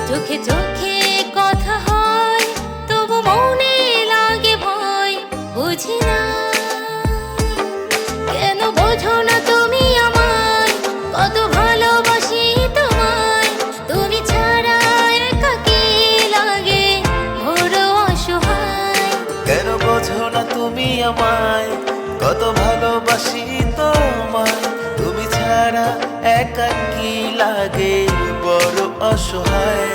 চোখে চোখে কথা হয়, তবু মনে লাগে ভয়। বুঝি না কেন বোঝো না তুমি আমায়, কত ভালোবাসি তোমায়। তুমি ছাড়া একাকী লাগে, বড় অসহায়। কেন বোঝো না তুমি আমায়, কত ভালোবাসি তোমায়। তুমি ছাড়া একাকী লাগে, বড় অসহায়।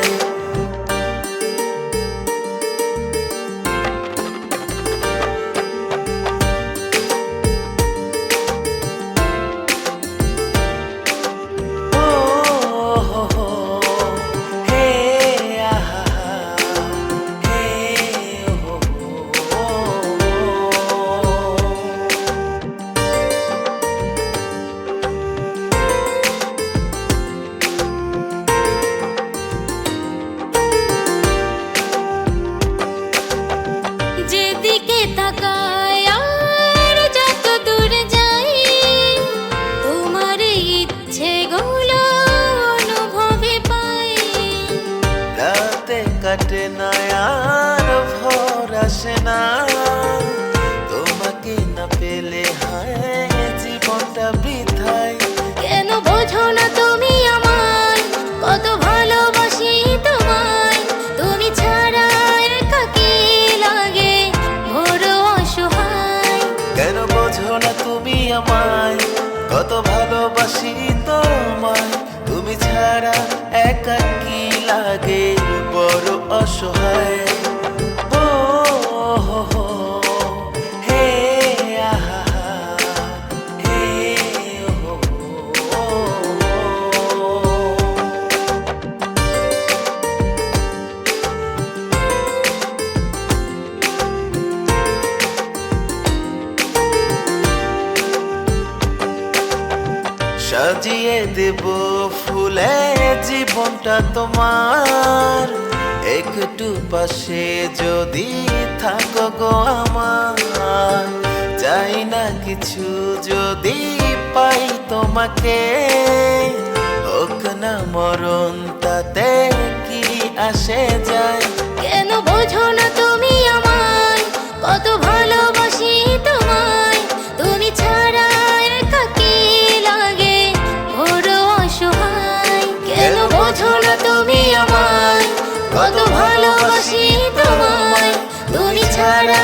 যেদিকে তাকাই আর যত দূরে যাই, তোমার ইচ্ছেগুলো অনুভবে পাই। রাতে কাটে না আর ভোর আসে না, তোমাকে না পেলে হায় জীবনটা বৃথায়। কেন বোঝো না তুমি আমায়, কত ভালোবাসি তোমায়। তুমি ছাড়া একাকী লাগে, বড় অসহায়। কেন বোঝো না তুমি আমায়, কত ভালোবাসি তোমায়। তুমি ছাড়া একাকী লাগে, বড় অসহায়। ও হো হো, হে আহা, হে ও হো। সাজিয়ে দেব ফুলে জীবনটা তোমার, একটু পাশে যদি থাকো গো আমার। চাই না কিছু যদি পাই তোমাকে, হোক না মরণ তাতে কি আসে যায়। কেন বোঝো না তুমি আমায়, কত ভালোবাসি তোমায়। তুমি ছাড়া একাকী লাগে, বড় অসহায়। কেন বোঝো না তুমি আমায়, কত ভালোবাসি তোমায়। তুমি ছাড়া